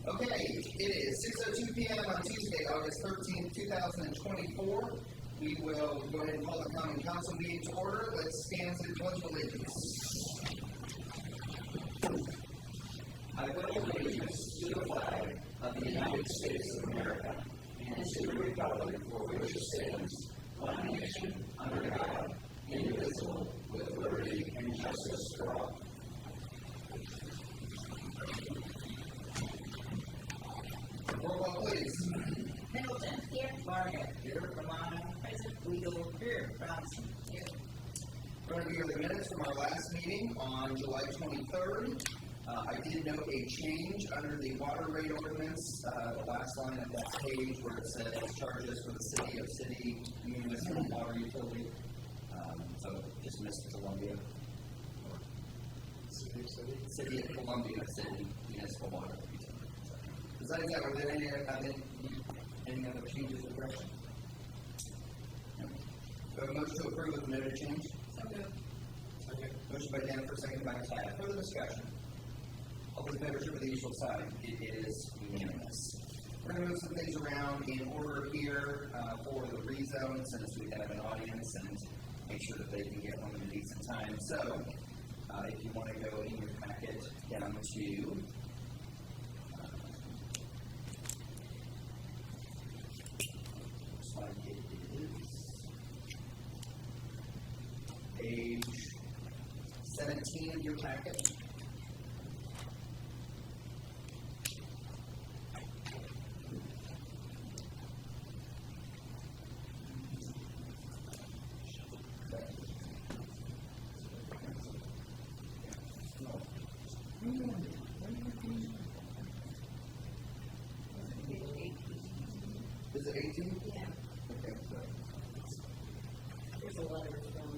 Okay, it is 6:02 p.m. on Tuesday, August 13th, 2024. We will go ahead and call the common council meeting to order. Let's stand to the pledge of allegiance. I pledge allegiance to the flag of the United States of America and to the republic for which it stands, one nation, under God, indivisible, with liberty and justice for all. Roll call, please. Middleton. Here. Varga. Here. Romano. Present. Weigel. Here. Robinson. Here. We're going to review the minutes from our last meeting on July 23rd. I did note a change under the water rate ordinance, the last line of that page where it says charges for the city municipal water utility. So just missed Columbia. City of Columbia, city municipal water utility. Besides that, were there any other changes or corrections? No. Do I have a motion to approve with the noted change? So moved. Motion by Jennifer, second by Tad. Further discussion? All those in favor, show by the usual sign. It is unanimous. We're going to move some things around in order here for the rezone since we have an audience and make sure that they can get one at a decent time. So, if you want to go in your packet down to slide it is page 17 of your packet. Is it 18? Yeah. Okay, good. There's a letter from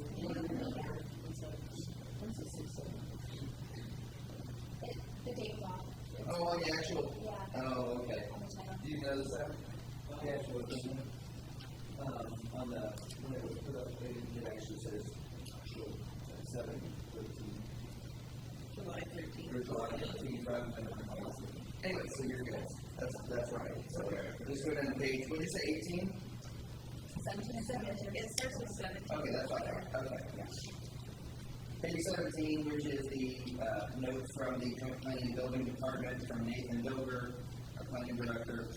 The date off. Oh, on the actual? Yeah. Oh, okay. On the title. Do you notice that? The actual thing? On the, when it was put up, it actually says 7/13. July 13th. Or July 13th, rather than anyway, so you're good. That's right. So just go down to page, what did you say, 18? 17 and 17. It starts with 17. Okay, that's right. Okay, yeah. Page 17, which is the note from the Joint Planning and Building Department from Nathan Dover, our planning director.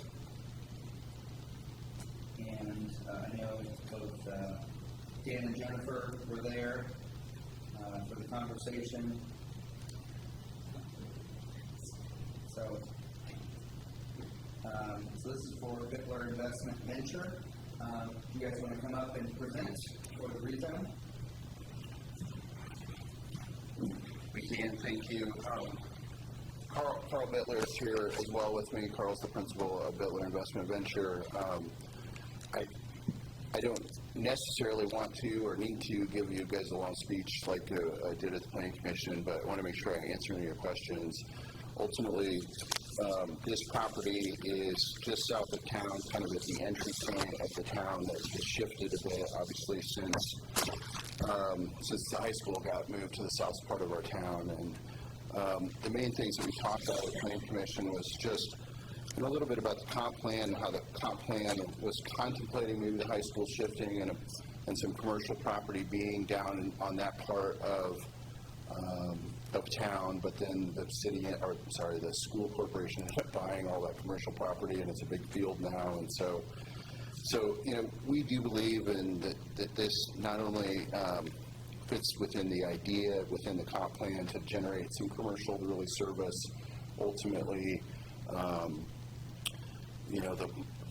And I know both Dan and Jennifer were there for the conversation. So this is for Bickler Investment Venture. You guys want to come up and present for the rezone? We can, thank you. Carl Bittler is here as well with me. Carl's the principal of Bittler Investment Venture. I don't necessarily want to or need to give you guys a long speech like I did at the Planning Commission, but I want to make sure I answer any of your questions. Ultimately, this property is just south of town, kind of at the entry point of the town that has shifted a bit, obviously, since the high school got moved to the south part of our town. And the main things that we talked about with the Planning Commission was just a little bit about the comp plan and how the comp plan was contemplating maybe the high school shifting and some commercial property being down on that part of town, but then the school corporation ended up buying all that commercial property, and it's a big field now. And so we do believe in that this not only fits within the idea, within the comp plan to generate some commercial to really service ultimately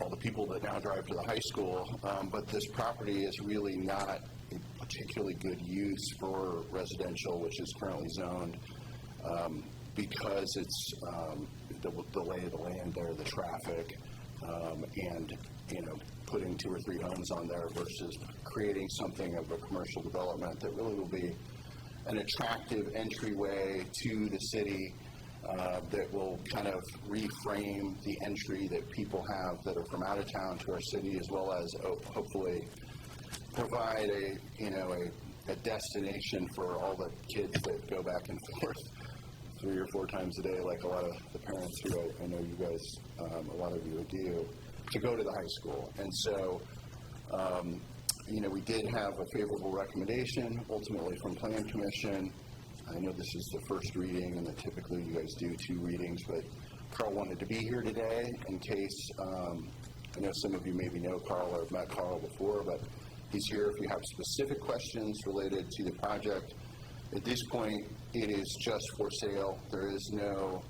all the people that now drive to the high school, but this property is really not a particularly good use for residential, which is currently zoned, because it's the lay of the land there, the traffic, and putting 2 or 3 homes on there versus creating something of a commercial development that really will be an attractive entryway to the city that will kind of reframe the entry that people have that are from out of town to our city, as well as hopefully provide a destination for all the kids that go back and forth 3 or 4 times a day, like a lot of the parents who I know you guys, a lot of you do, to go to the high school. And so, we did have a favorable recommendation ultimately from Plan Commission. I know this is the first reading, and that typically you guys do 2 readings, but Carl wanted to be here today in case, I know some of you maybe know Carl or have met Carl before, but he's here if you have specific questions related to the project. At this point, it is just for sale. There is no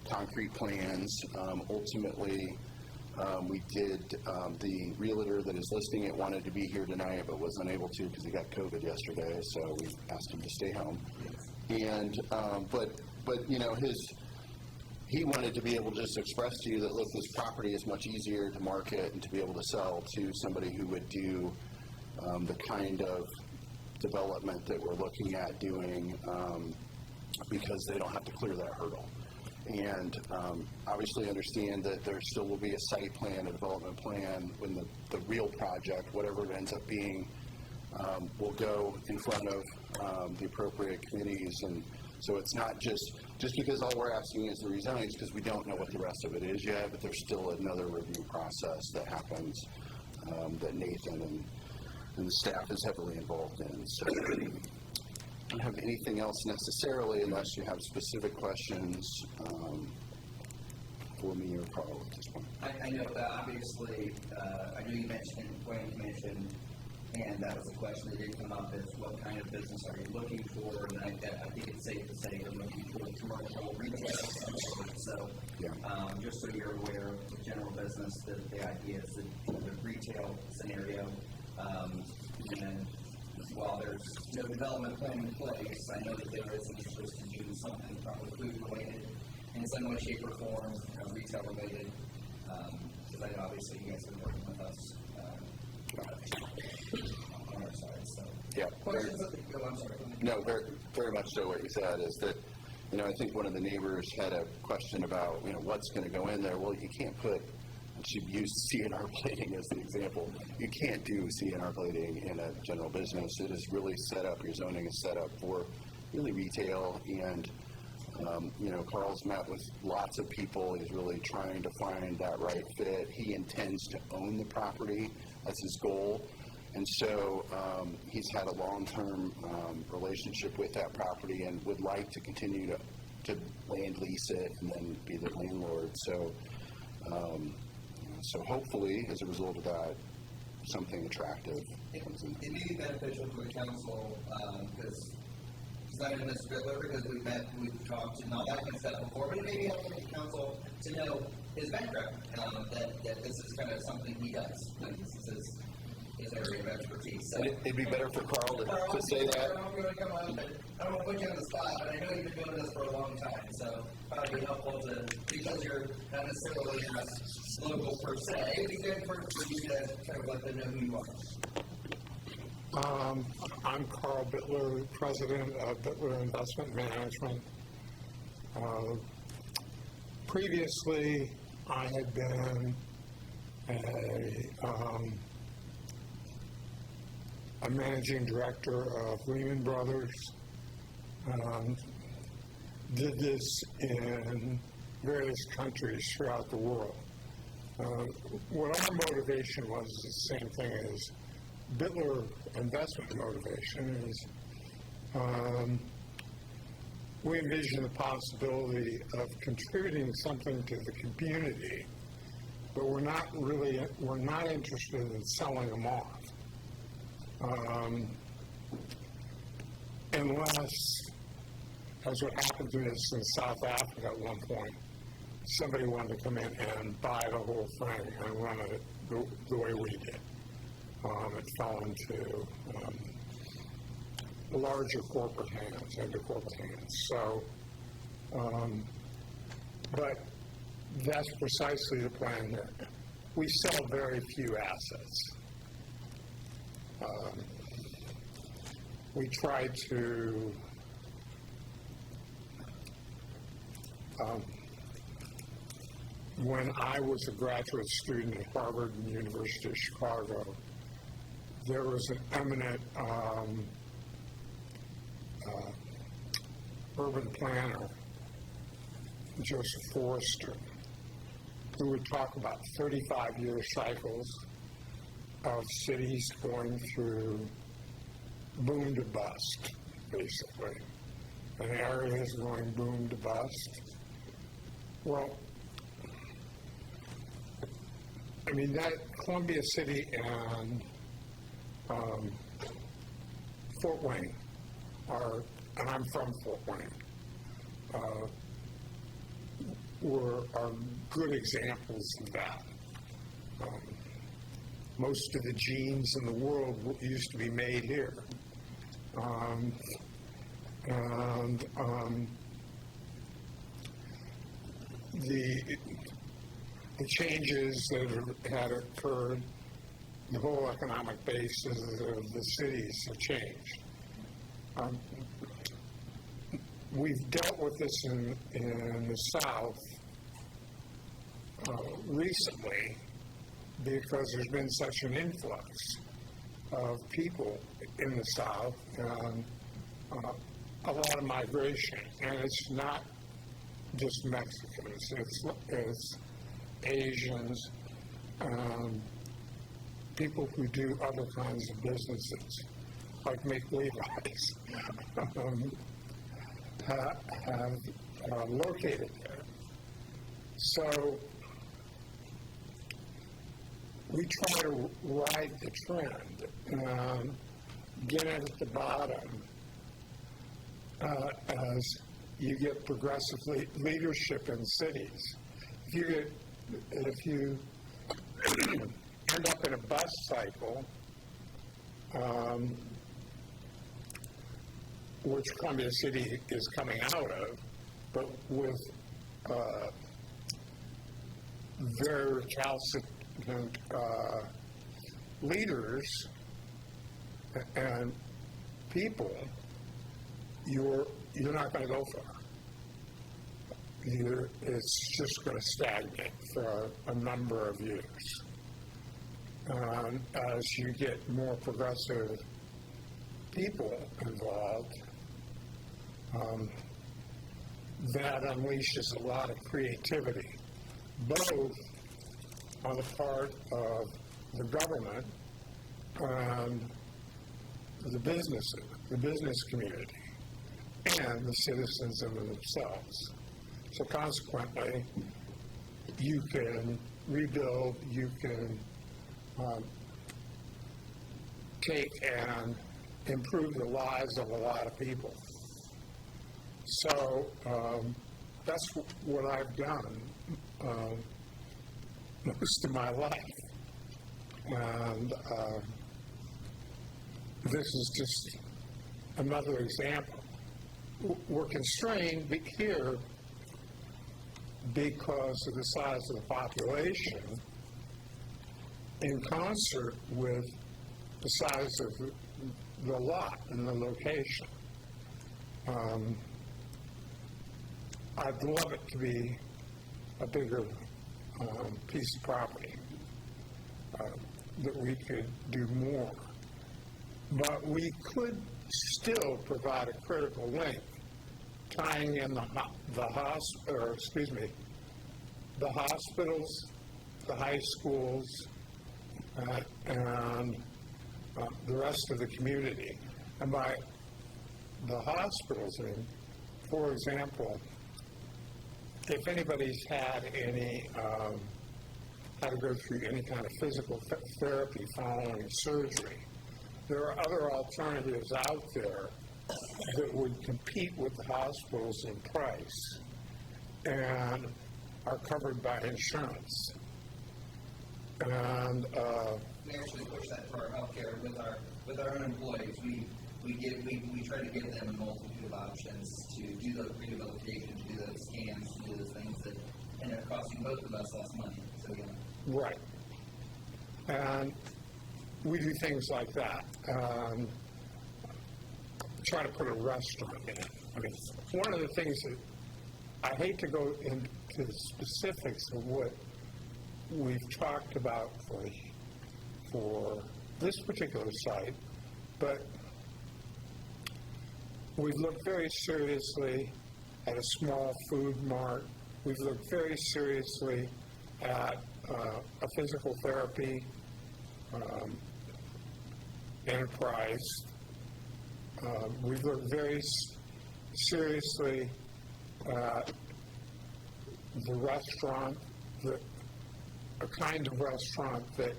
concrete plans. Ultimately, we did, the realtor that is listing it wanted to be here tonight, but was unable to because he got COVID yesterday, so we asked him to stay home. And, he wanted to be able to just express to you that, look, this property is much easier to market and to be able to sell to somebody who would do the kind of development that we're looking at doing because they don't have to clear that hurdle. And obviously understand that there still will be a site plan, a development plan when the real project, whatever it ends up being, will go in front of the appropriate committees. And so it's not just because all we're asking is the rezoning, because we don't know what the rest of it is yet, but there's still another review process that happens that Nathan and the staff is heavily involved in. So I don't have anything else necessarily unless you have specific questions for me or Carl at this point. I know that obviously, I know you mentioned Plan Commission, and that was a question that did come up, is what kind of business are you looking for? And I think it's safe to say you're looking for commercial retail. So just so you're aware of the general business, the idea is that the retail scenario, and while there's no development plan in place, I know that there is an interest to do something probably food related in some way, shape, or form, retail related, because I know obviously you guys have been working with us on our side. So, yeah. Questions? I'm sorry. No, very, very much so. What you said is that, I think one of the neighbors had a question about, what's going to go in there. Well, you can't put, and she used CNR plating as the example. You can't do CNR plating in a general business. It is really set up, your zoning is set up for really retail. And, Carl's met with lots of people. He's really trying to find that right fit. He intends to own the property. That's his goal. And so he's had a long-term relationship with that property and would like to continue to land lease it and then be the landlord. So, so hopefully, as a result of that, something attractive comes in. It may be beneficial for the council because not even Mr. Bittler, because we've talked and all that kind of stuff before, but it may be helpful for the council to know his background, that this is kind of something he does. Like this is his area of expertise. So it'd be better for Carl to say that. I'm going to come up and I don't want to put you on the spot, but I know you've been doing this for a long time, so probably be helpful to, because you're not necessarily a local per se, it'd be good for you to kind of let them know who you are. I'm Carl Bittler, president of Bittler Investment Management. Previously, I had been a managing director of Lehman Brothers. Did this in various countries throughout the world. What our motivation was the same thing as Bittler investment motivation is we envision the possibility of contributing something to the community, but we're not interested in selling them off. Unless, as what happened to us in South Africa at one point, somebody wanted to come in and buy the whole thing and run it the way we did. It fell into larger corporate hands, into corporate hands. So, but that's precisely the plan here. We sell very few assets. We try to when I was a graduate student at Harvard and University of Chicago, there was an eminent urban planner Joseph Forster, who would talk about 35-year cycles of cities going through boom to bust, basically, and areas going boom to bust. Well, I mean, that Columbia City and Fort Wayne are, and I'm from Fort Wayne, are good examples of that. Most of the jeans in the world used to be made here. The changes that had occurred, the whole economic basis of the cities have changed. We've dealt with this in the South recently because there's been such an influx of people in the South and a lot of migration. And it's not just Mexicans, it's Asians, people who do other kinds of businesses, like make Levi's, have located there. So we try to ride the trend and get it at the bottom as you get progressive leadership in cities. If you end up in a bus cycle, which Columbia City is coming out of, but with very recalcitrant leaders and people, you're not going to go far. It's just going to stagnate for a number of years. As you get more progressive people involved, that unleashes a lot of creativity, both on the part of the government and the business community, and the citizens in themselves. So consequently, you can rebuild, you can take and improve the lives of a lot of people. So that's what I've done most of my life. And this is just another example. We're constrained here because of the size of the population in concert with the size of the lot and the location. I'd love it to be a bigger piece of property, that we could do more. But we could still provide a critical link, tying in the hospitals, the high schools, and the rest of the community. And by the hospitals, I mean, for example, if anybody's had to go through any kind of physical therapy following surgery, there are other alternatives out there that would compete with the hospitals in price and are covered by insurance. And we actually push that for our healthcare with our own employees. We try to give them a multitude of options to do the rehabilitation, to do those scans, to do those things that end up costing both of us less money. So yeah. Right. And we do things like that. Try to put a restaurant in it. I mean, one of the things that I hate to go into the specifics of what we've talked about for this particular site, but we've looked very seriously at a small food mart We've looked very seriously at a physical therapy enterprise. We've looked very seriously at the restaurant, a kind of restaurant that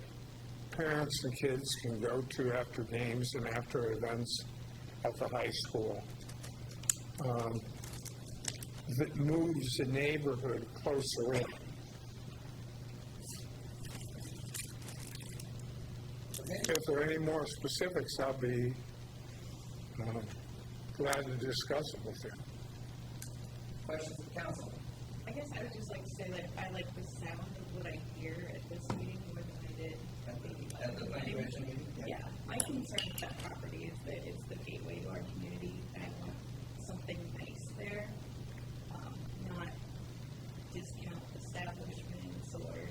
parents and kids can go to after games and after events at the high school. That moves the neighborhood closer in. If there are any more specifics, I'll be glad to discuss it with you. Questions of council? I guess I would just like to say, like, I like the sound of what I hear at this meeting more than I did At the planning commission meeting? Yeah, my concern with that property is that it's the gateway to our community, and I want something nice there, not discount establishments or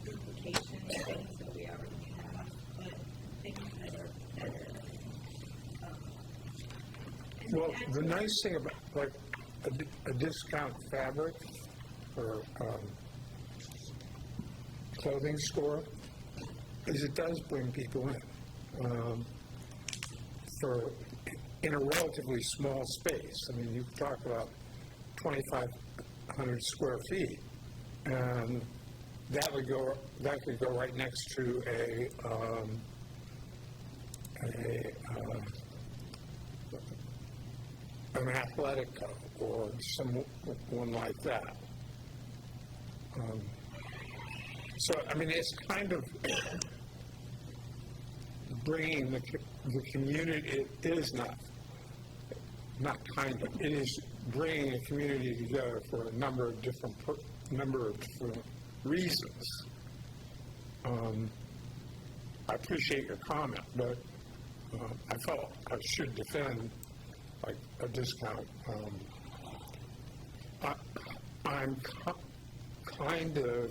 duplication of things that we already have, but things that are better. Well, the nice thing about, like, a discount fabric or clothing store is it does bring people in in a relatively small space. I mean, you talk about 2,500 square feet, and that could go right next to an athletic or someone like that. So, I mean, it's kind of bringing the community, it is not kind of, it is bringing a community together for a number of different reasons. I appreciate your comment, but I felt I should defend like a discount. I'm kind of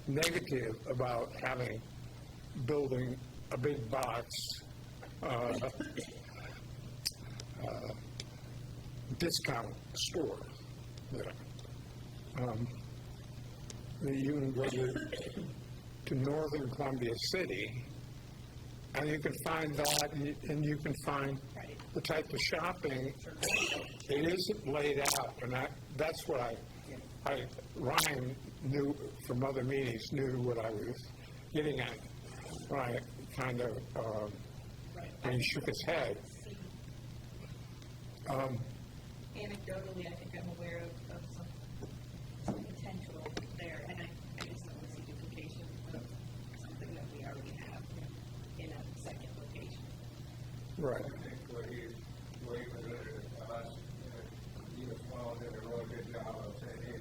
negative about building a big box discount store there. You can go to northern Columbia City, and you can find that, and you can find the type of shopping. It isn't laid out, and that's what Ryan knew from other meetings, knew what I was getting at. Right, kind of, and he shook his head. Anecdotally, I think I'm aware of some potential there, and I just don't want to see duplication of something that we already have in a second location. Right. I think what he presented to us, you as well, did a really good job of saying, hey,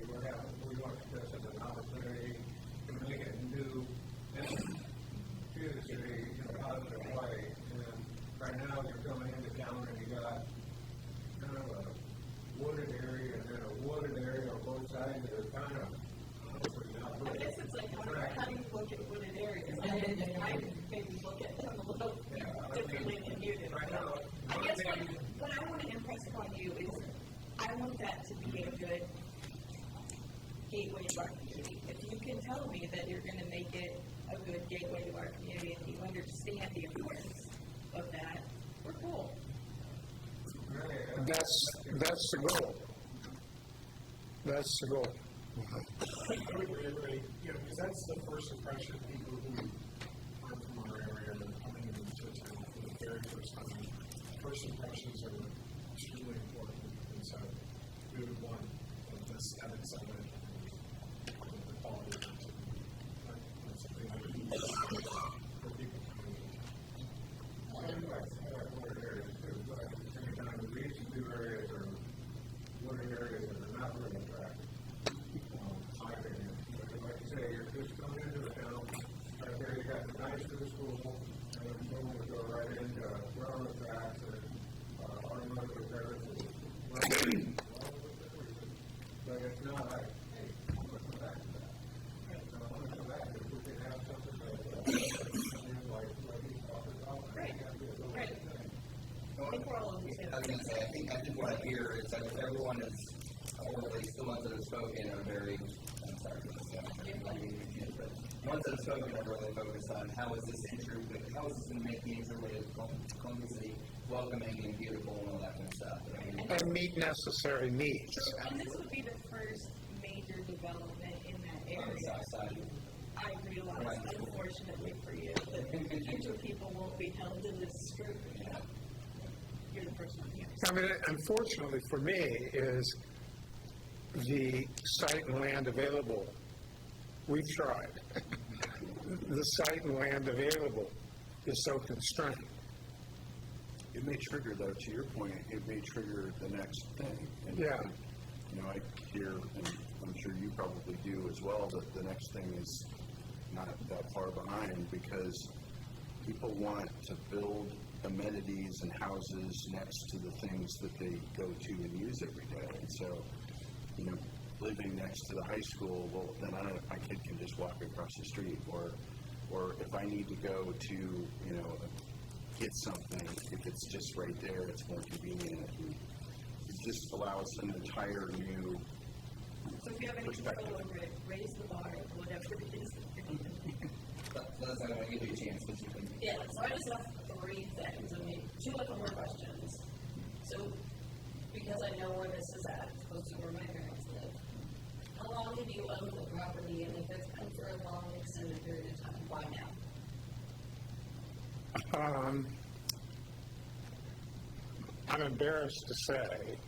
we want this as an opportunity to make it new and to the city in a positive way. And right now, you're coming into town and you got kind of a wooded area and then a wooded area on both sides that are kind of not I really. guess it's like, how do you look at wooded areas? And I maybe look at them a little differently than you do. I guess what I want to impress upon you is I want that to be a good gateway to our community. If you can tell me that you're going to make it a good gateway to our community and you understand the importance of that, we're cool. That's the goal. That's the goal. Everybody, because that's the first impression of people who aren't from our area and are coming into town for the very first time. First impressions are extremely important, and so we would want the aesthetics of it and the quality of it to be something that would be for people coming in. I like wooded areas too, but at the same time, these two areas are wooded areas that are not really attractive. My opinion. But like you say, you're just coming into the town, right there you got the nice to the school, and then boom, we go right into railroad tracks and automotive repairs and but it's not like, hey, I want to come back to that. I want to come back to if we can have something that like he's talking about. Right. Right. I think we're all on the same I was going to say, I think what I hear is that if everyone is or at least the ones that have spoken are very, I'm sorry for this, but ones that have spoken are really focused on how is this going to make the entryway of Columbia City welcoming and beautiful and all that kind of stuff. And meet necessary needs. And this would be the first major development in that On the area. south side. I realize, unfortunately for you, that future people won't be held to this scrutiny. You're the first one here. I mean, unfortunately for me, is the site and land available. We've tried. The site and land available is so constrained. It may trigger, though, to your point, it may trigger the next thing. And, Yeah. You know, I hear, and I'm sure you probably do as well, that the next thing is not that far behind because people want to build amenities and houses next to the things that they go to and use every day. And so, you know, living next to the high school, well, then I don't know if my kid can just walk across the street, or if I need to go to, you know, get something, if it's just right there, it's more convenient. And it just allows an entire new So if you have any control over it, raise the bar, whatever it is. Liz, I want to give you a chance, but you can. Yeah, so I just have 3 things, I mean, 2 more questions. So, because I know where this is at, close to where my parents live, how long have you owned the property, and if it's been for a long extended period of time, why now? I'm embarrassed to say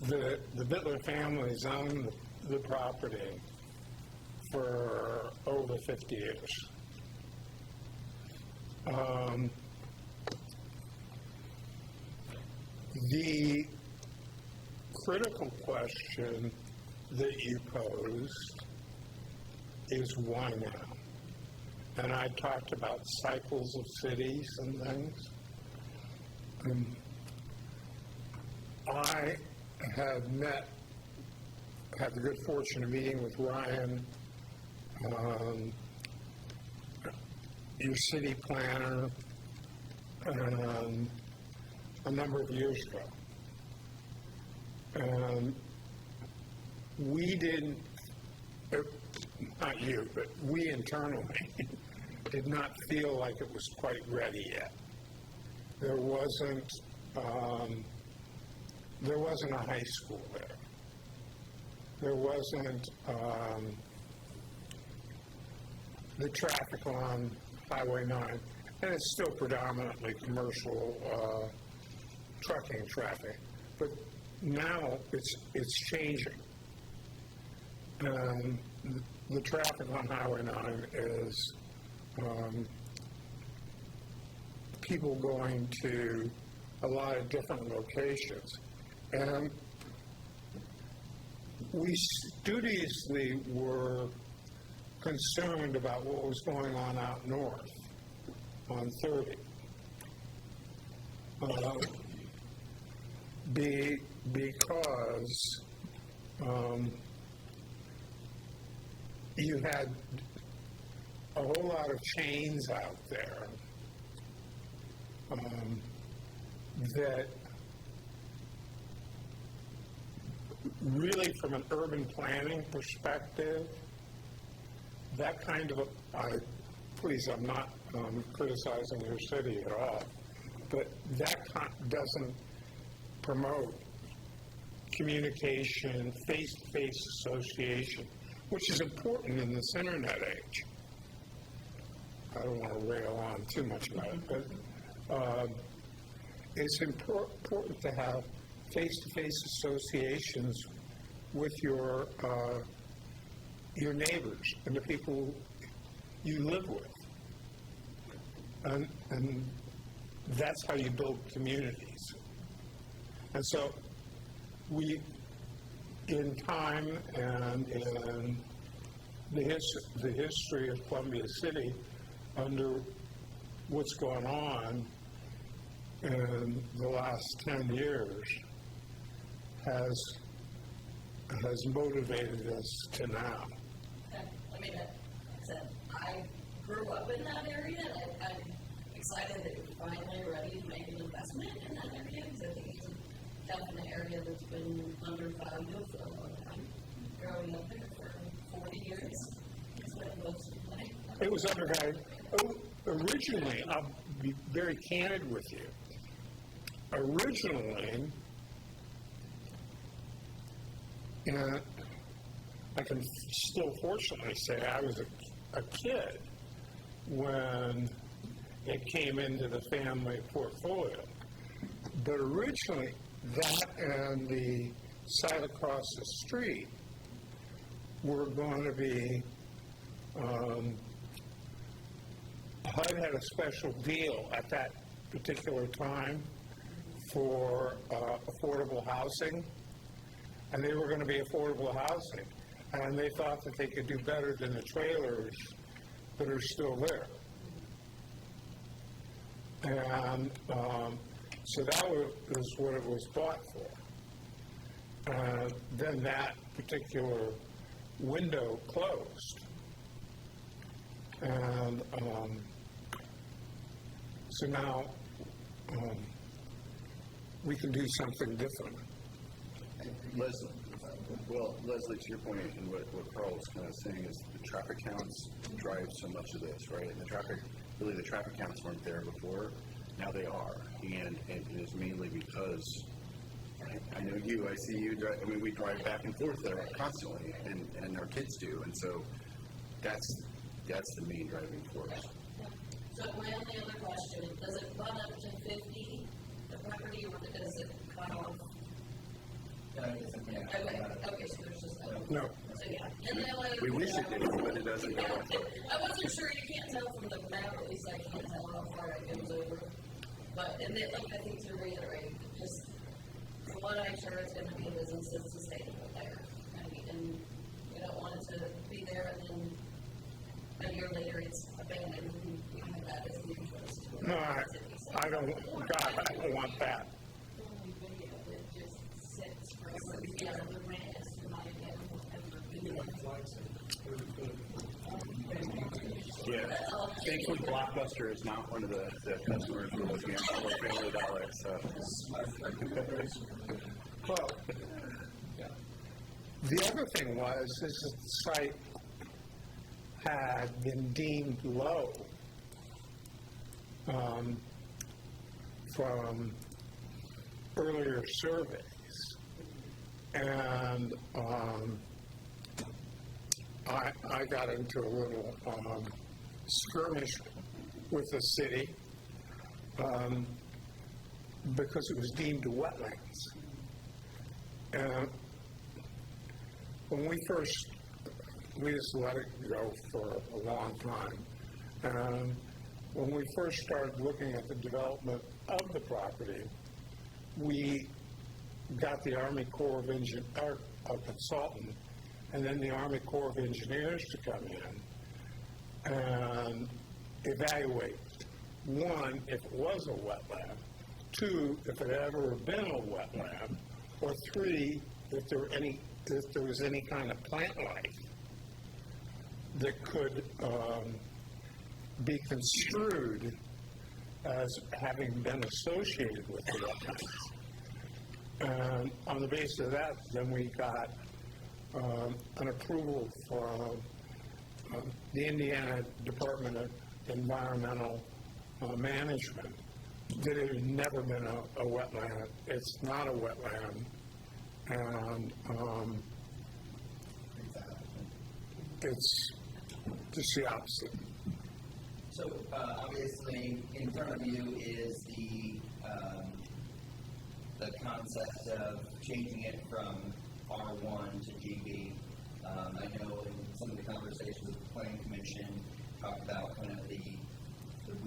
that the Bittler family's owned the property for over 50 years. The critical question that you posed is why now? And I talked about cycles of cities and things. I had the good fortune of meeting with Ryan, your city planner, a number of years ago. And we didn't, not you, but we internally did not feel like it was quite ready yet. There wasn't a high school there. There wasn't the traffic on Highway 9, and it's still predominantly commercial trucking traffic. But now it's changing. The traffic on Highway 9 is people going to a lot of different locations. And we studiously were concerned about what was going on out north on 30. Because you had a whole lot of chains out there that really, from an urban planning perspective, that kind of please, I'm not criticizing your city at all, but that doesn't promote communication, face-to-face association, which is important in this internet age. I don't want to rail on too much about it, but it's important to have face-to-face associations with your neighbors and the people you live with. And that's how you build communities. And so we, in time and in the history of Columbia City, under what's gone on in the last 10 years, has motivated us to now. I mean, like I said, I grew up in that area, and I'm excited that you're finally ready to make an investment in that area, because I think it's a definite area that's been been under 5 mil for a long time. Growing up there for 40 years. That's what most of my It was undervalued. Originally, I'll be very candid with you. Originally, I can still fortunately say I was a kid when it came into the family portfolio. But originally, that and the site across the street were going to be, HUD had a special deal at that particular time for affordable housing, and they were going to be affordable housing. And they thought that they could do better than the trailers that are still there. And so that was what it was bought for. Then that particular window closed. And so now we can do something different. Leslie, to your point, and what Carl was kind of saying is the traffic counts drive so much of this, right? And the traffic counts weren't there before. Now they are, and it is mainly because I know you. I see you. We drive back and forth there constantly, and our kids do, and so that's the main driving force. So my only other question, does it run up to 50, the property, or does it cut off? Okay, so there's just No. So yeah, and then We wish it did, but it doesn't go off. I wasn't sure, you can't tell from the map, at least I can't tell how far it goes over. But, and then, I think to reiterate, just from what I'm sure it's going to be a business that's sustainable there. And we don't want it to be there and then a year later it's abandoned and we have that as the interest. No, I don't, God, I don't want that. Only video that just sits for the rent is to my Yeah. Thankfully, Blockbuster is not one of the customers we're looking at for Family Dollar. So. Well, the other thing was, is that the site had been deemed low from earlier surveys. And I got into a little skirmish with the city because it was deemed a wetlands. And when we just let it go for a long time. And when we first started looking at the development of the property, we got the Army Corps of Engineers, a consultant, and then the Army Corps of Engineers to come in and evaluate, one, if it was a wetland, two, if it had ever been a wetland, or three, if there was any kind of plant life that could be construed as having been associated with the wetlands. And on the basis of that, then we got an approval from the Indiana Department of Environmental Management that it had never been a wetland. It's not a wetland. And it's just the opposite. So, obviously, in front of you is the concept of changing it from R1 to GB. I know in some of the conversations with the Planning Commission talked about kind of the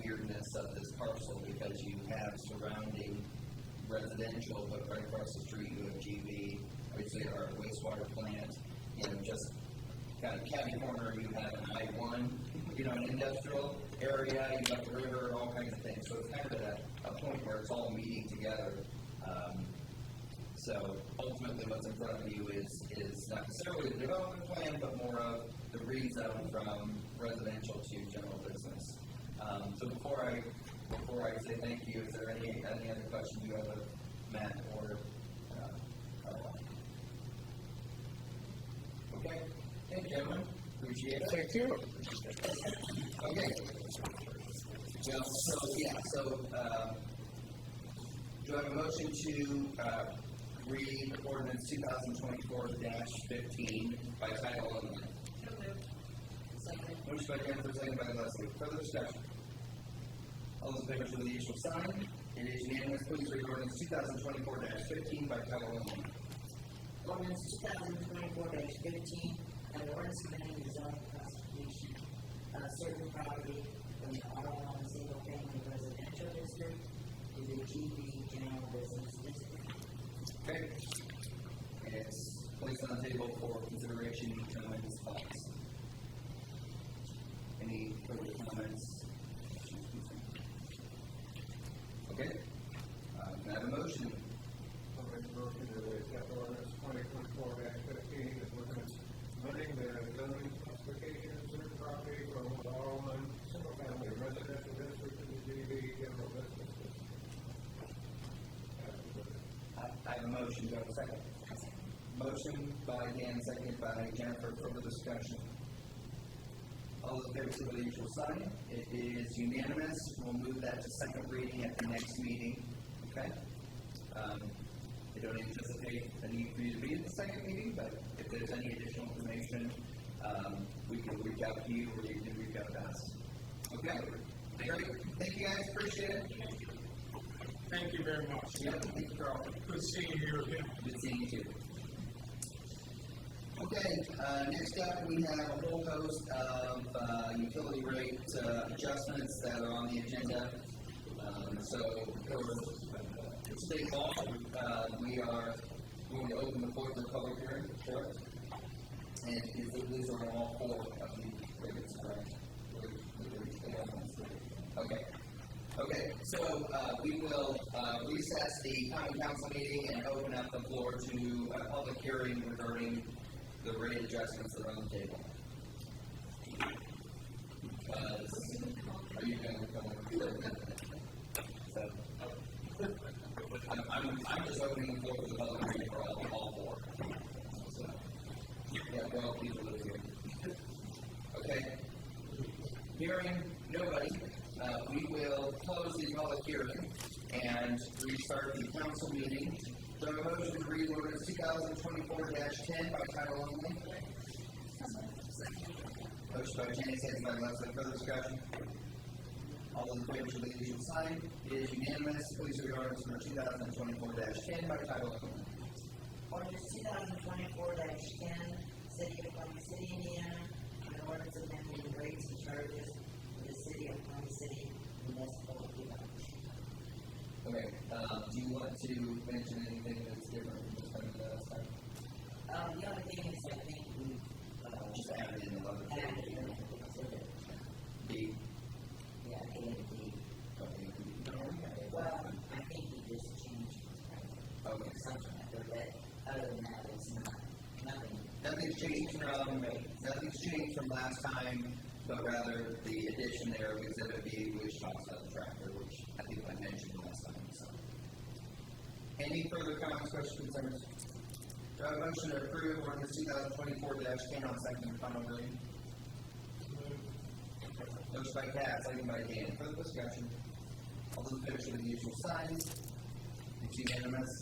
weirdness of this parcel because you have surrounding residential, but right across the street you have GB, obviously our wastewater plant, just kind of catty corner, you have an I-1, an industrial area, you got the river, all kinds of things. So it's kind of at a point where it's all meeting together. So ultimately what's in front of you is not necessarily the development plan, but more of the rezone from residential to general business. So before I say thank you, is there any other questions you have of Matt or Carl? Appreciate it. Thank you. Okay. Well, do I have a motion to read ordinance 2024-15 by title only? Motion by Jennifer, second by Leslie. Further discussion? All those in favor show the usual sign. It is unanimous. Please read ordinance 2024-15 by title only. Ordinance 2024-15, an ordinance amending the zoning classification of certain property from the R1 Single Family Residential District to the GB General Business District. Okay. It's placed on the table for consideration, comments, thoughts. Any further comments? Okay. Can I have a motion? I'll make a motion to accept ordinance 2024-15, is ordinance amending the zoning classification of certain property from the R1 Single Family Residential District to the GB General Business District. I have a motion. Do I have a second? Motion by Dan, seconded by Jennifer. Further discussion. All those in favor, show the usual sign. It is unanimous. We'll move that to second reading at the next meeting. Okay? I don't anticipate a need for you to be at the second meeting, but if there's any additional information, we can reach out to you or you can reach out to us. Okay? Great. Thank you guys. Appreciate it. Thank you very much. Yep. Thank you, Carl. Good seeing you again. Good seeing you too. Okay, next up we have a whole host of utility rate adjustments that are on the agenda. So for state law, we are going to open the floor for public hearing, correct? And these are all four of the rates, correct? Okay. Okay, so we will recess the county council meeting and open up the floor to a public hearing regarding the rate adjustments that are on the table. Are you going to come over? So, I'm just opening the floor for the public hearing for all four. So, yeah, well, people live here. Okay. Hearing nobody, we will close the public hearing and restart the council meeting. Do I have a motion to read ordinance 2024-10 by title only? Motion by Jenny, second by Leslie. Further discussion? All those in favor show the usual sign. It is unanimous. Please read ordinance number 2024-10 by title only. Ordinance 2024-10, City of Palm City, Indiana, an ordinance amending the rates and charges for the City of Palm City municipal development. Okay, do you want to mention anything that's different from this time to last time? The other thing is, I think we Just added in the other. added in the exhibit, B. yeah, A and B. Well, I think we just changed Okay. something after that. Other than that, it's nothing. Nothing's changed from last time, but rather the addition there of exhibit B, which talks about the tractor, which I think I mentioned last time, so. Any further comments, questions, concerns? Do I have a motion to approve ordinance 2024-10 on second and final reading? Motion by Kat, second by Dan. Further discussion? All those in favor show the usual signs. It's unanimous.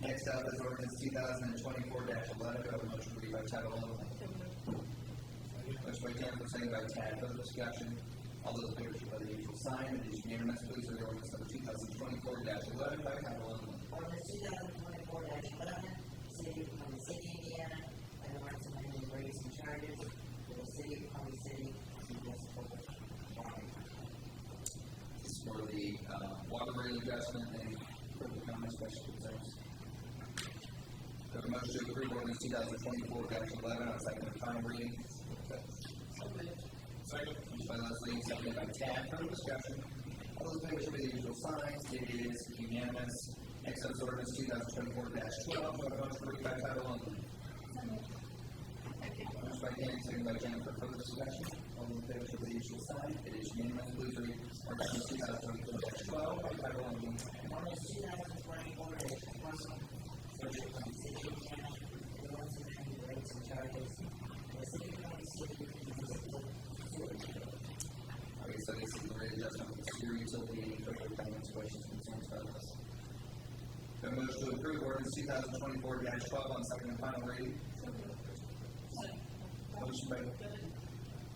Next up is ordinance 2024-11. Do I have a motion to read by title only? Motion by Jennifer, second by Tad. Further discussion? All those in favor show by the usual sign. It is unanimous. Please read ordinance number 2024-11 by title only. Ordinance 2024-11, City of Palm City, Indiana, an ordinance amending rates and charges for the City of Palm City municipal water. This is for the water rate adjustment. Any further comments, questions, concerns? Do I have a motion to approve ordinance 2024-11 on second and final reading? Second. Motion by Leslie, seconded by Tad. Further discussion? All those in favor show the usual signs. It is unanimous. Next up is ordinance 2024-12. Do I have a motion to read by title only? Motion by Dan, seconded by Jennifer. Further discussion? All those in favor show the usual sign. It is unanimous. Please read ordinance 2024-12 by title only. Ordinance 2024-12, City of Palm City, Indiana, an ordinance amending rates and charges for the City of Palm City questions, concerns about this? The motion to approve ordinance 2024-12 on second and final reading.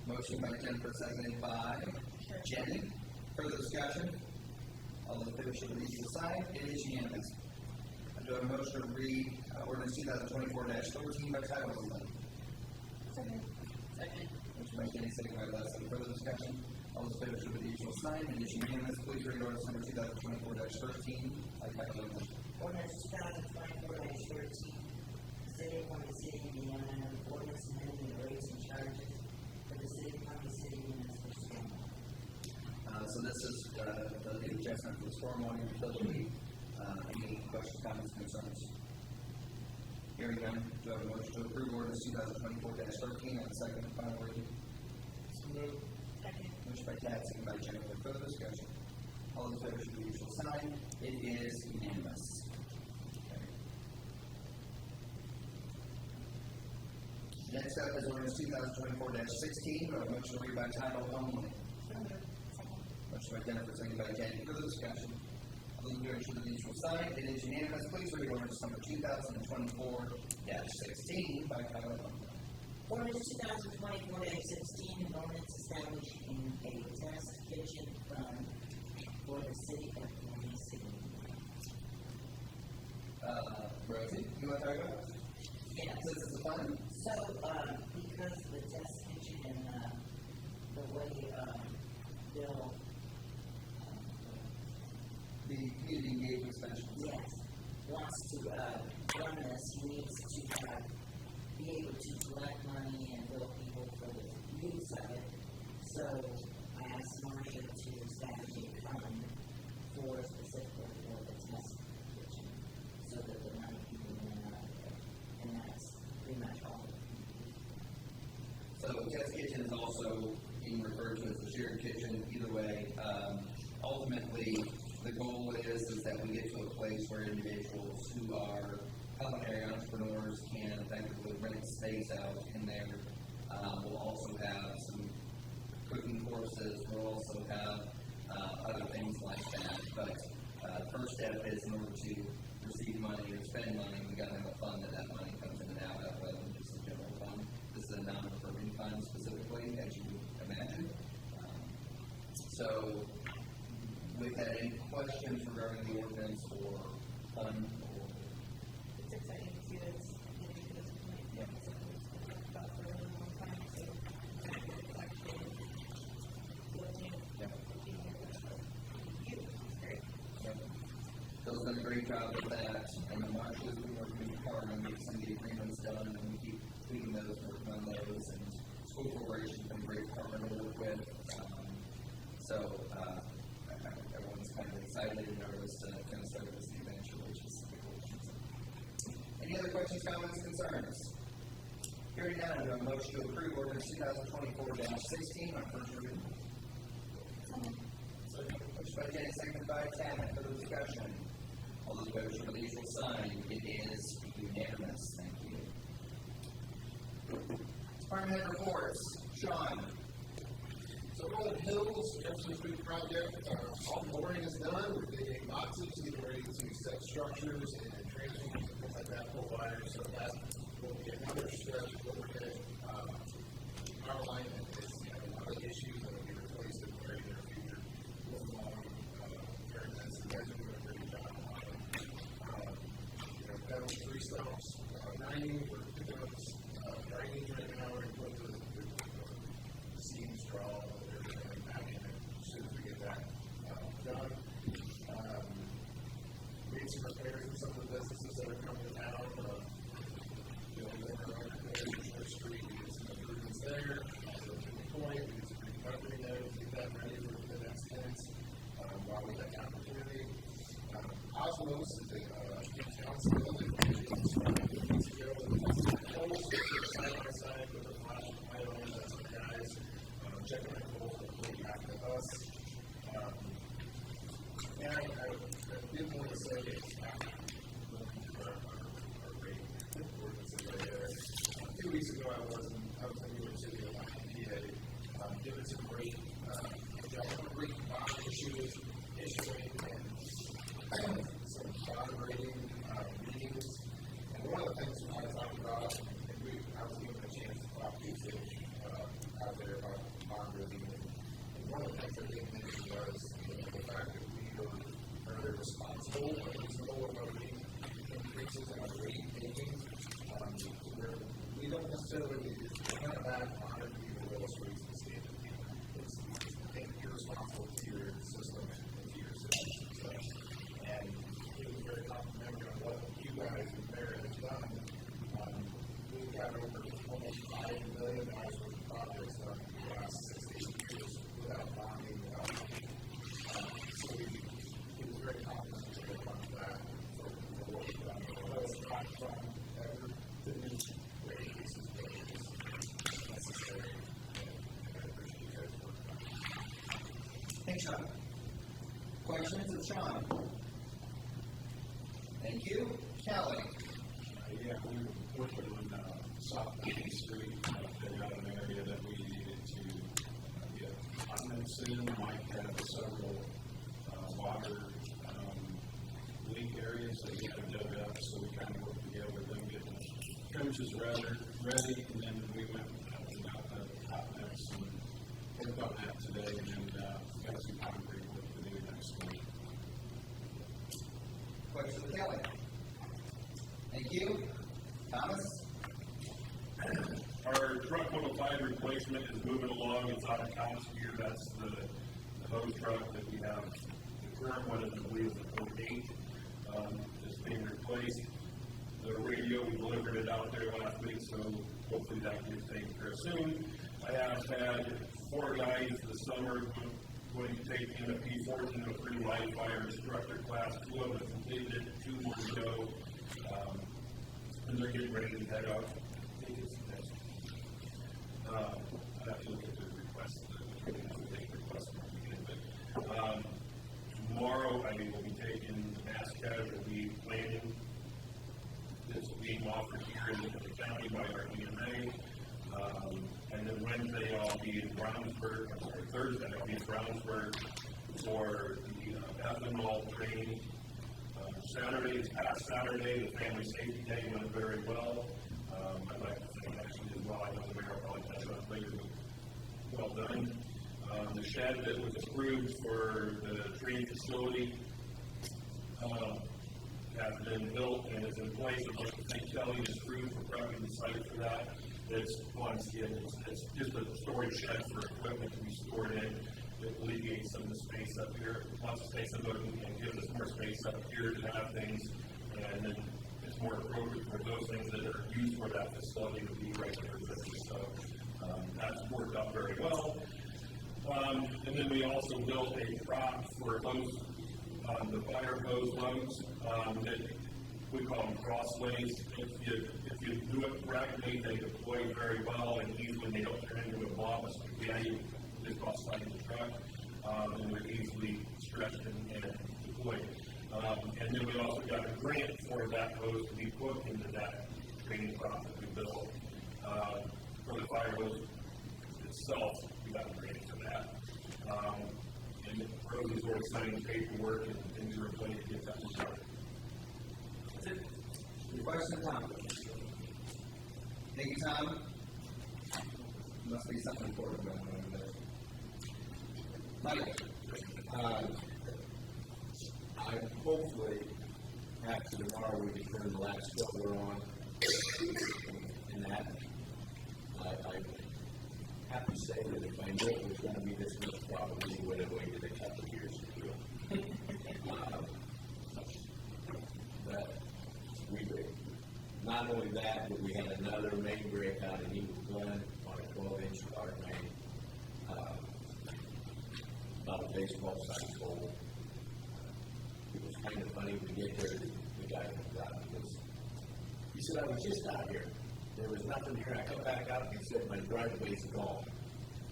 Motion by Jennifer, seconded by Jenny. Further discussion? All those in favor show the usual sign. It is unanimous. I do have a motion to read ordinance 2024-13 by title only. Second. Motion by Jenny, seconded by Leslie. Further discussion? All those in favor show the usual sign. It is unanimous. Please read ordinance number 2024-13 by title only. Ordinance 2024-13, City of Ponca City, Indiana, ordinance amending the rates and charges for the City of Ponca City municipal stormwater. So this is the adjustment for the stormwater utility. Any questions, comments, concerns? Hearing none, do I have a motion to approve ordinance 2024-13 on second and final reading? Motion by Tad, second by Jennifer. Further discussion? All those in favor should be usual sign. It is unanimous. Okay. Next up is ordinance 2024-16. Do I have a motion to read by title only? Motion by Jennifer, second by Jenny. Further discussion? All those in favor should be usual sign. It is unanimous. Please read ordinance number 2024-16 by title only. Ordinance 2024-16, an ordinance establishing a test kitchen fund for the City of Ponca City. Rosie, you want to talk about this? Yes. This is the fund? So, because the test kitchen and, the way, Bill, The community engagement specialist. yes, wants to, run this, he needs to, be able to collect money and bill people for the use of it. So, I asked Marcia to establish a fund for specifically for the test kitchen, so that the money can be in out of there, and that's pretty much all. So test kitchen is also being referred to as the shared kitchen. Either way, ultimately, the goal is that we get to a place where individuals who are culinary entrepreneurs can effectively rent space out in there. We'll also have some cooking courses. We'll also have other things like that. But first step is in order to receive money or spend money, we've got to have a fund that money comes in and out of, rather than just a general fund. This is a non-recurring fund specifically, as you would imagine. So, with that, any questions regarding the ordinance or fund? It's exciting to see this, getting to this point. Yeah. It's something we've talked about for a really long time, so it's actually looking at Yeah. being here with you. It's great. Phil's done a great job with that, and the marshals, we work really hard on getting some of the agreements done, and we keep tweaking those, working on those, and school corporation's been a great partner to work with. Everyone's kind of excited and nervous to kind of start this new venture, which is cool. Any other questions, comments, concerns? Hearing none, I do a motion to approve ordinance 2024-16 on first reading. Motion by Jenny, seconded by Tammy. Further discussion? All those in favor show the usual sign. It is unanimous. Thank you. Department head reports. Sean. So Rolling Hills, Jefferson Street project, all boring is done. We're digging boxes, getting ready to set structures and transformers and things like that, pull wires. So that will be another stretch of overhead power line that is a lot of issues that will be replaced in the very near future. Moving along very nicely. You guys are doing a great job on it. Pedal 3 stops, 90, we're picking up drainage right now. We're going to put the seams, draw, everything back in it as soon as we get that done. Made some repairs in some of the businesses that are coming to town. Church Street, we did some improvements there. Also, to the point, we did some recovery there to get that ready for the next tenants while we had the opportunity. Osmos is a in-town building. Side by side with the flash island, that's the guys checking the poles and putting back to us. And I did want to say it's after our rate ordinances right there. 2 weeks ago, I was in New York City, PA, given some great bond issuing and potential, reasonable of our rate increases in our rate taking. We don't necessarily kind of back on it, even though it's raising standard payment. It's, I think you're responsible to your system and to your citizens. So, and it was very complimentary on what you guys in Barrett have done. We've got over almost $5 million worth of projects done in the last 6 to 8 years without bonding, without money. So it was very complimentary about that for what we've done. Although it's not from ever to do rate increases, but it is necessary, and I appreciate you guys working on it. Thanks, Sean. Questions of Sean? Thank you. Kelly? Yeah, we were working on South Main Street, figure out an area that we needed to get comments in. Mike had several water leak areas that we had dug up, so we kind of worked together, them getting the trenches ready, and then we went and got the hot mix and worked on that today, and then got some concrete work to do next week. Questions of Kelly? Thank you. Thomas? Our truck 105 replacement is moving along. It's out of Cops here. That's the hose truck that we have. The current one, I believe, is the 08. Is being replaced. The radio, we delivered it out there last week, so hopefully that gets taken care of soon. I have had 4 guys this summer going to take in a P1403 live fire instructor class. 2 of them completed it, 2 more to go. And they're getting ready to head out. I think it's next. I have to look at the request. But tomorrow, I will be taking the mass casualty planning. This will be offered here in the county by our EMA. And then Wednesday, I'll be in Brownsburg. Thursday, I'll be in Brownsburg for the ethanol training. This past Saturday, the family safety day went very well. I'd like to say actually as well. I know the mayor probably touched on it later, but well done. The shed that was approved for the training facility has been built and is in place. I'd like to thank Kelly and his crew for prepping the site for that. It's once again, it's just a storage shed for equipment to be stored in. It alleviates some of the space up here. Lots of space up there and gives us more space up here to have things, and then it's more appropriate for those things that are used for that facility to be right there with us. So that's worked out very well. And then we also built a prop for hose, the fire hose lungs that we call them crossways. If you do it correctly, they deploy very well and easily. They don't turn into a blob of spaghetti just outside the truck, and they're easily stretched and deployed. And then we also got a grant for that hose to be put into that training prop that we built. For the fire hose itself, we got a grant for that. And Rosie's already signing paperwork and things are in place to get that started. That's it. Your question, Tom? Thank you, Tom. Must be something important going on over there. Mike? I hopefully, after tomorrow, we can turn the last filter on, and that, I have to say that if I knew it was going to be this much, probably would have waited a couple of years to do it. But we did. Not only that, but we had another main break out in Eagle Glen on a 12-inch water main, about a baseball-sized hole. It was kind of funny to get there. The guy comes out because he said, I was just out here. There was nothing here. I come back out and he said, my driveway's gone.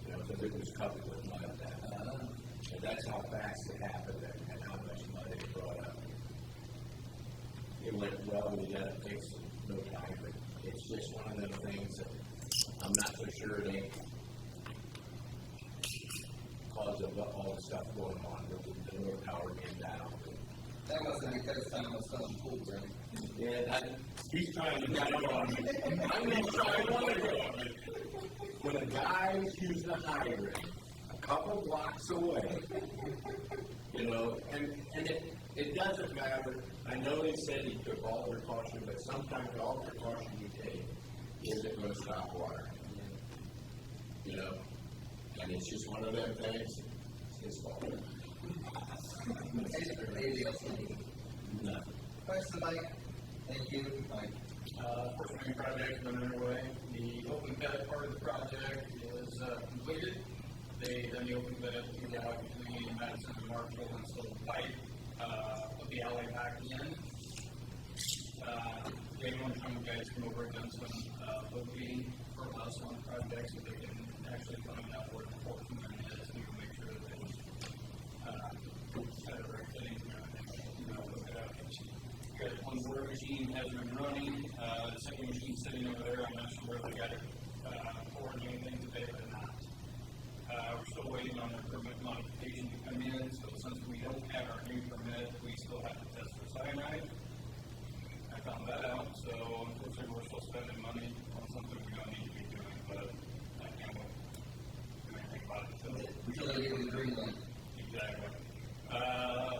You know, because it was covered with mud at that time. And that's how fast it happened and how much mud it brought up. It went well. We got it fixed in no time, but it's just one of them things that I'm not so sure it ain't because of all the stuff going on with the North Tower being down. That wasn't because Tom was selling pools, right? Yeah, He's trying to get it on me. I'm going to try one of them. When a guy's using a hydrant a couple blocks away, you know, and it doesn't matter. I know they said he took all precaution, but sometimes all precaution you take isn't going to stop water. You know, and it's just one of them things. It's his fault. Anybody else? No. Question, Mike? Thank you, Mike. First main project is underway. The open bed part of the project is completed. They done the open bed between Madison and Marshall and so the pipe, put the alley back in. They want to come guys come over and done some locating for us on the project so they can actually find out where the portion is to make sure that they set it right fittings and everything. You know, look it up. Got one board machine has been running, the second machine sitting over there, I'm not sure where they got it, pouring anything today, but not. We're still waiting on the permit modification to come in, so since we don't have our new permit, we still have to test for cyanide. I found that out, so unfortunately we're still spending money on something we don't need to be doing, but I can't wait. Think about it Until they get the green light. Exactly.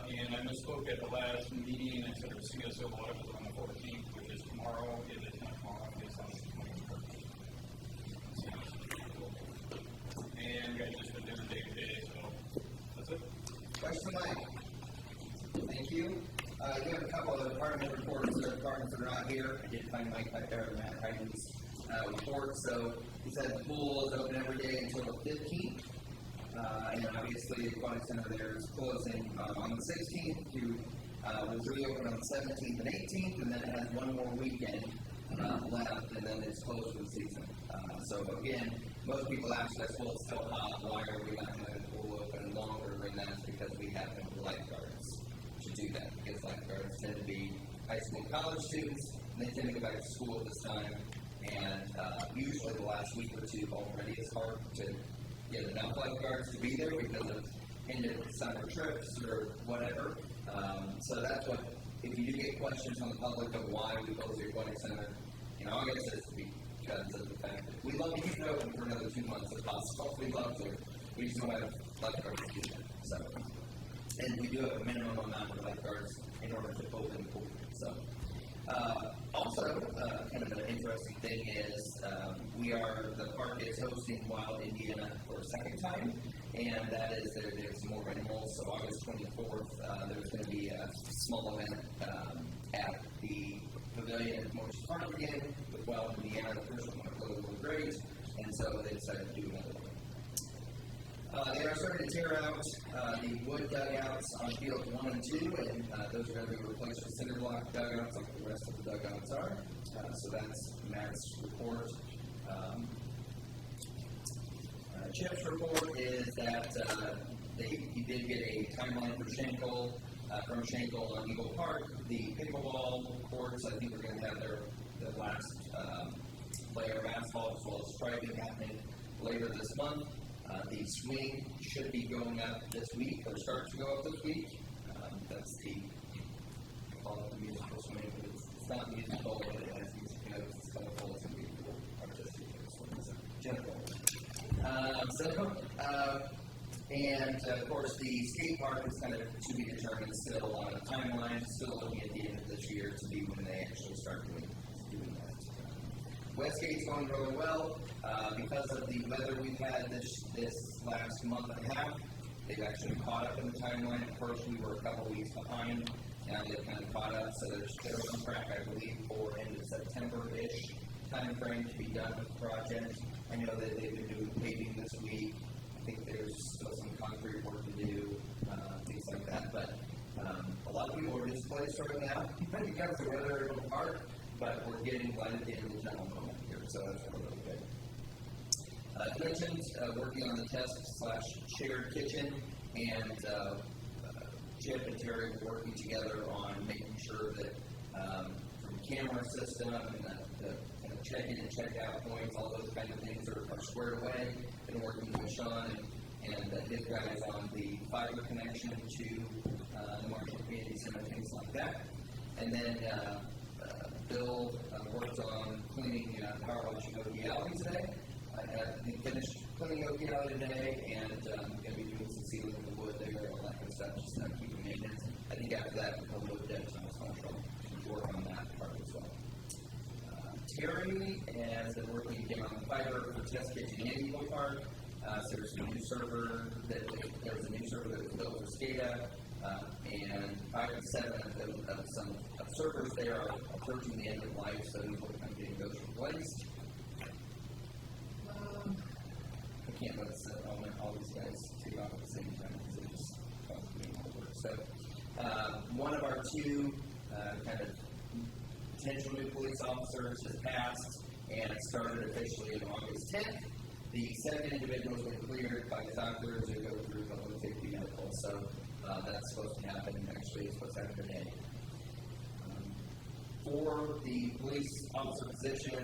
And I misspoke at the last meeting, I said our CSO audit was on the 14th, which is tomorrow. It is not tomorrow, it's on the 21st. And guys, just been doing day-to-day, so that's it. Question, Mike? Thank you. You have a couple of department reports, or departments that are not here. I did find Mike back there, Matt Hyden's report. So he said the pool is open every day until the 15th. And obviously, the aquatic center there is closing on the 16th to was reopened on the 17th and 18th, and then it has one more weekend left, and then it's closed for the season. So again, most people ask us, well, it's still hot, why are we not having the pool open longer? And that's because we have no lifeguards to do that, because lifeguards tend to be high school and college students, and they tend to go back to school at this time, and usually the last week or two already it's hard to get enough lifeguards to be there because of end of summer trips or whatever. So that's what, if you do get questions from the public of why we close the aquatic center in August, it's because of the fact that we love to keep it open for another 2 months if possible. We love to. We just don't have lifeguards to do that. So, and we do have a minimum amount of lifeguards in order to open the pool. So, also, kind of an interesting thing is the park is hosting Wild Indiana for a second time, and that is there's more animals. So August 24th, there's going to be a small event at the pavilion at Morris Park again with Wild Indiana. The first one went really great, and so they decided to do another one. They are starting to tear out the wood dugouts on fields 1 and 2, and those are going to be replaced with cinder block dugouts like the rest of the dugouts are. So that's Matt's report. Chip's report is that he did get a timeline for Schenkel, from Schenkel on Eagle Park. The pickleball courts, I think, are going to have their last layer of asphalt as well as striping happening later this month. The swing should be going up this week, or start to go up this week. That's I call it the musical swing, but it's not musical, but it has music notes. It's colorful. It's going to be artistic. General. And of course, the skate park is kind of to be determined still on a timeline. Still looking at the end of this year to be when they actually start doing that. Westgate's going really well. Because of the weather we've had this last month and a half, they've actually caught up in the timeline. At first, we were a couple weeks behind. Now they've kind of caught up, so they're on track, I believe, for end of September-ish time frame to be done with the project. I know that they've been doing paving this week. I think there's still some concrete work to do, things like that. But a lot of people are displaced right now because of weather in the park, but we're getting light at the end of the tunnel moment here, so that's really good. I mentioned working on the test/shared kitchen, and Chip and Terry were working together on making sure that from camera system and the kind of check-in and check-out points, all those kind of things are squared away. Been working with Sean and his guys on the fiber connection to the Marshall Community Center, things like that. And then Bill worked on cleaning power washing Okie Alley today. He finished cleaning Okie Alley today, and I'm going to be doing some sealing of the wood there, all that kind of stuff, just keeping maintenance. I think think after that, we'll move down to central to work on that part as well. Terry has been working again on the fiber for Test Kitchen and Eagle Park. So there's a new server that was built for SCADA, and 5 and 7 of some servers there are approaching the end of life, so we're working on getting those replaced. I can't let all these guys take off at the same time because it just causes me more work. So one of our two kind of potential new police officers has passed, and it started officially on August 10th. The second individual has been cleared by the doctors to go through public safety medical, so that's supposed to happen. Actually, it's supposed to happen today. For the police officer position,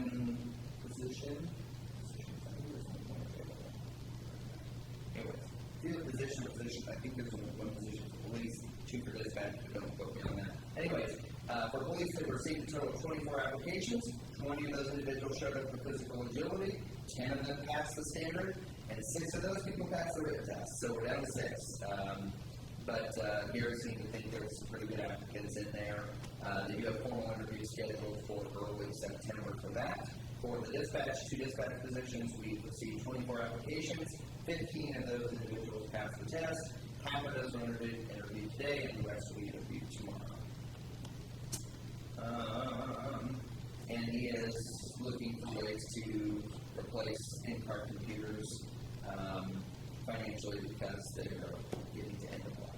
anyway, field position, I think there's one position for police, 2 for dispatch, but don't quote me on that. Anyways, for police, they received a total of 24 applications. 20 of those individuals showed up for physical agility, 10 of them passed the standard, and 6 of those people passed the written test. So we're down to 6. But Gary seemed to think there were some pretty good applicants in there. They do have formal interviews scheduled for early September for that. For the dispatch, 2 dispatch positions, we received 24 applications. 15 of those individuals passed the test. Half of those were interviewed today, and the rest will be interviewed tomorrow. And he is looking for ways to replace in-car computers financially because they are getting to end of life.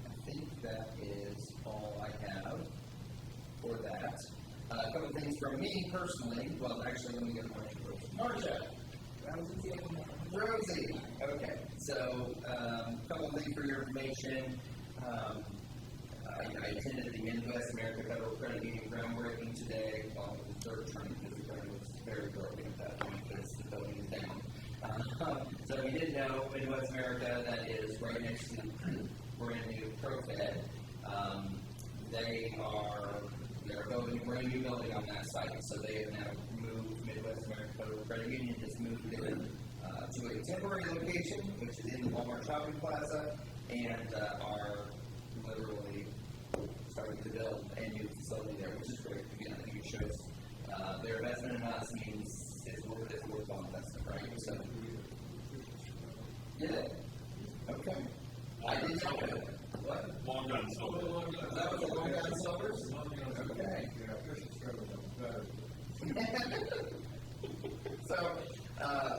I think that is all I have for that. A couple things from me personally. Well, actually, let me get Marcia. Rosie. Okay. So, a couple things for your information. I attended the Midwest America Federal Credit Union groundbreaking today. Well, the third term because the ground was very broken at that point because the building is down. So if you didn't know, Midwest America, that is right next to the brand new ProFed. They're building a brand new building on that site. So they have now moved, Midwest America Federal Credit Union has moved it to a temporary location, which is in the Walmart Shopping Plaza, and are literally starting to build a new facility there, which is great. Again, I think it shows their investment in us means it's worthwhile investment, right? So, yeah. Okay. I didn't know it. What? Long Gun Silver. That was a Long Gun Silvers? Okay. So,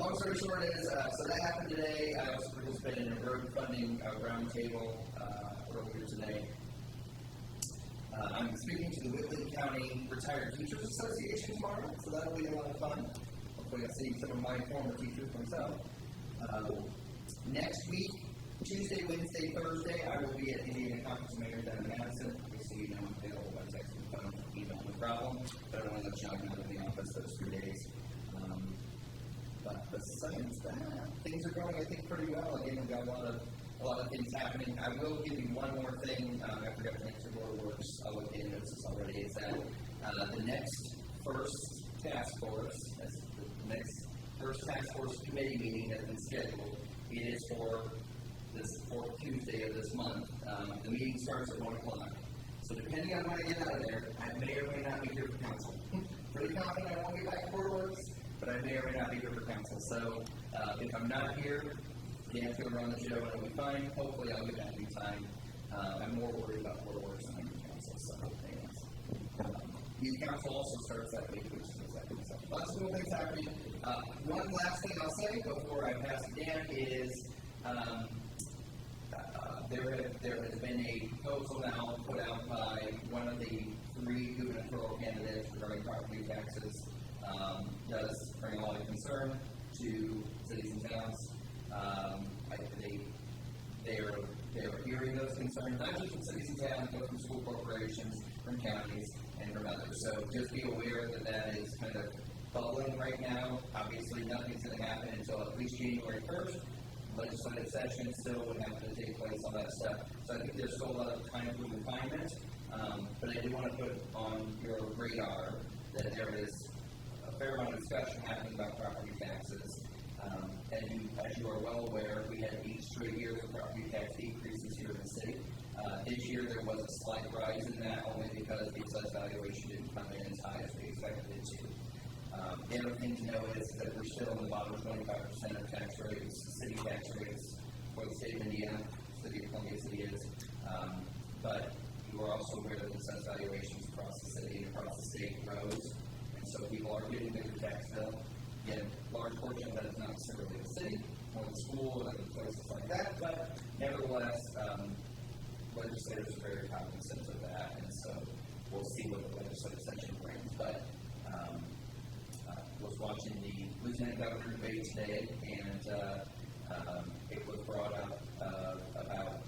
long story short is, so that happened today. I also participated in a road funding roundtable earlier today. I'm speaking to the Whitley County Retired Teachers Association tomorrow, so that'll be a lot of fun. Hopefully I'll see some of my former teachers myself. Next week, Tuesday, Wednesday, Thursday, I will be at Indiana Conference of Mayors down in Madison. Obviously, you know I'm available by text and phone, email, no problem. But I want to let you know I'm out of the office those 3 days. But besides that, things are going, I think, pretty well. Again, we've got a lot of things happening. I will give you one more thing. I forgot to answer Board Works. I'll look into this already. Is that the next first task force, the next first task force committee meeting has been scheduled. It is for this 4th Tuesday of this month. The meeting starts at 1 o'clock. So depending on when I get out of there, I may or may not be here for council. Pretty confident I won't get back to Board Works, but I may or may not be here for council. So if I'm not here, Dan's going to run the show and it'll be fine. Hopefully I'll get back in time. I'm more worried about Board Works than Youth Council. So anyways. Youth Council also starts that week, which is the second. So lots of cool things happening. One last thing I'll say before I pass to Dan is there has been a proposal now put out by one of the 3 gubernatorial candidates regarding property taxes. Does bring a lot of concern to cities and towns. They are hearing those concerns, not just from cities and towns, but from school corporations, from counties, and from others. So just be aware that is kind of bubbling right now. Obviously, nothing's going to happen until at least January 1st. Legislative session still would have to take place, all that stuff. So I think there's still a lot of time for refinement. But I do want to put on your radar that there is a fair amount of discussion happening about property taxes. As you are well aware, we had 8 straight years of property tax decreases here in the city. This year, there was a slight rise in that, only because the assessed valuation didn't come in as high as we expected it to. The other thing to know is that we're still in the bottom 25% of tax rates, city tax rates for the state of Indiana, city of Columbia City is. But you are also aware that assessed valuations across the city and across the state rose, and so people are getting bigger tax bill. Again, large portion of that is not necessarily the city, or the school, or other places like that, but nevertheless, legislators are very cognizant of that, and so we'll see what the legislative session brings. But was watching the lieutenant governor debate today, and it was brought up about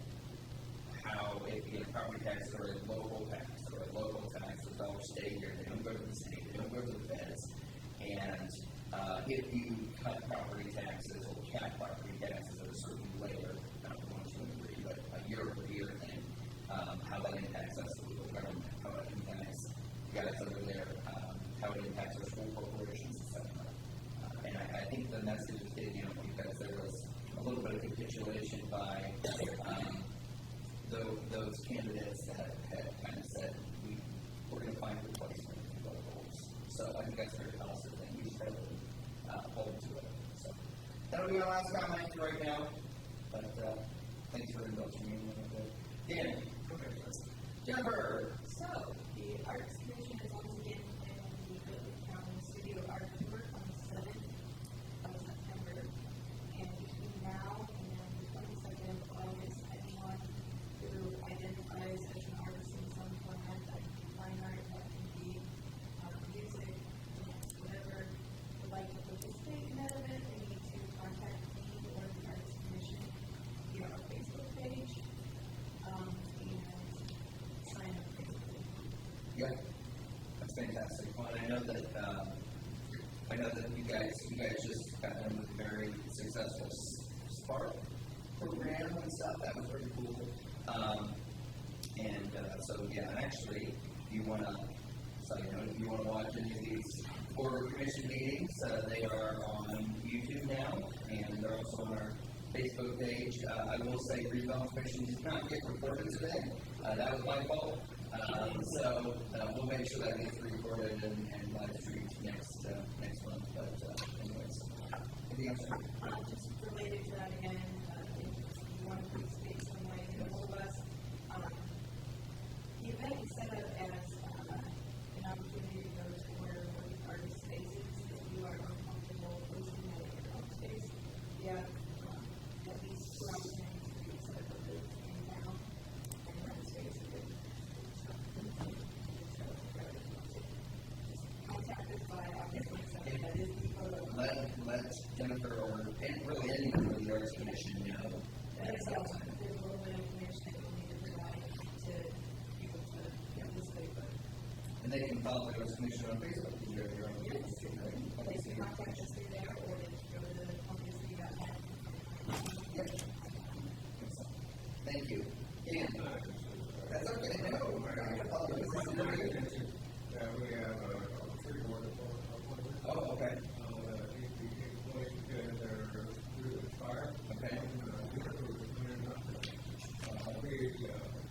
how if you get property taxes or a local tax, the dollars stay here, they don't go to the state, they don't go to the feds. And if you cut property taxes or cap property taxes at a certain layer, not 1, 2, and 3, but a year-over-year thing, how that impacts us, the local government, how it impacts you guys over there, how it impacts our school corporations, etc. And I think the message is getting out because there was a little bit of capitulation by those candidates that had kind of said, we're going to find a replacement for locals. So I think that's a very positive thing. We just have to hold to it. So that'll be our last comment right now. But thanks for indulging me a little bit. Dan. Jennifer. So, the Arts Commission is once again planning the Oakland County Studio Art Tour on the 7th of September. And between now and the 22nd of August, anyone who identifies as an artist in some format, that can be fine art, that can be music, whatever, would like to participate in that event, they need to contact me or the Arts Commission via our Facebook page. And sign up basically. Yeah, that's fantastic. Well, and I know that you guys just got done with a very successful Spark program and stuff. That was pretty cool. So yeah, and actually, if you want to watch any of these Board of Commission meetings, they are on YouTube now, and they're also on our Facebook page. I will say Redevelopment Commission did not get recorded today. That was my fault. So we'll make sure that gets recorded and live streamed next month. But anyways, anything else? Just related to that again, if you want to participate some way, get a hold of us. The event is set up as an opportunity to go to where the artist spaces. If you are uncomfortable hosting at your own space, yeah, at least 2 opportunities to set up a booth in town and rent space. Contact us by August 27th. That is the photo. Let Jennifer or really anyone from the Arts Commission know. There's a little bit of information that you'll need to provide to people to participate with. And they can follow the Arts Commission on Facebook. You have your own page. They can contact us through there, or they can go to ColumbiaCity.net. Yep. Thank you. Dan. That's okay. No, We have a tree board appointment. oh, okay. Employees get their through the fire. Okay. We'd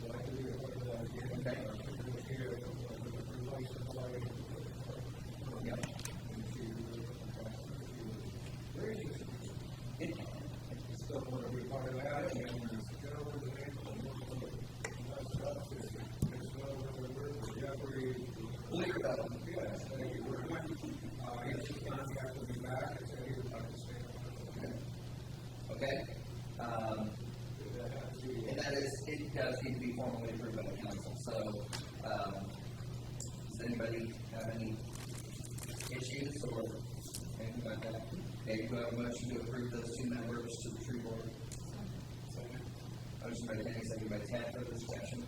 like to do a part of that again. Okay. Here, replace the flag. Yep. Still want to be part of that, and get over the name Jeffrey. Yes, thank you very much. His contract will be back, and he would like to stay. Okay. And it does need to be formally approved by the council. So, does anybody have any issues or anything like that? Okay, do I have a motion to approve those 2 members to the tree board? Motion by Kenny, second by Tad for discussion.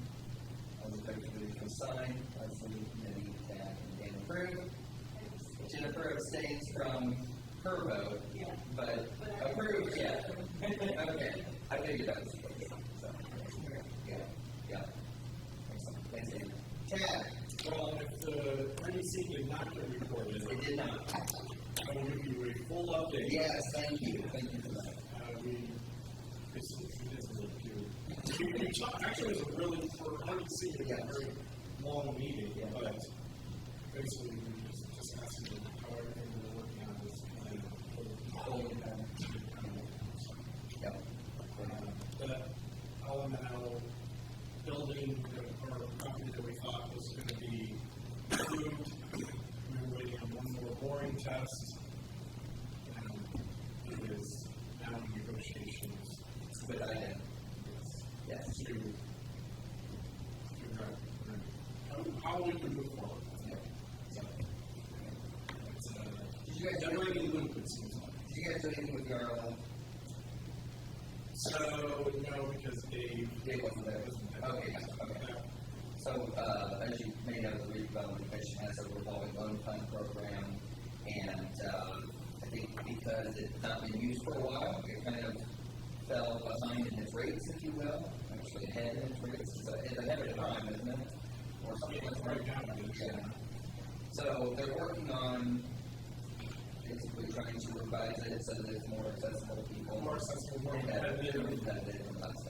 All those in favor, please consign. Leslie, Minnie, Tad, and Dan approve. Jennifer abstains from her vote, but approved, yeah. Okay, I figured that was the case. So, yeah. Excellent. Thanks, Dan. Tad. Well, if the NEC did not get recorded, It did not. I will give you a full update. Yes, thank you for that. It's a little cute. We talked, actually, it was a really, I haven't seen it, a very long meeting, but basically, we just asking how everything we're working on is kind of fully Yep. that LML building or property that we thought was going to be approved. We were waiting on one more boring test. And it is now in negotiations. Good idea. Yes. To how we can move forward. Did you guys do Never anything? any loop, it seems like. Did you guys do anything with your So, no, because Dave wasn't there? Okay, okay. So, as you may know, the redevelopment commission has a revolving loan fund program, and I think because it's not been used for a while, it kind of fell behind in its rates, if you will, actually ahead in its rates. It's ahead of time, isn't it? Or something like that. right now it is. Yeah. So they're working on basically trying to revise it so that it's more accessible to people. More accessible, more competitive. competitive. Competitive and less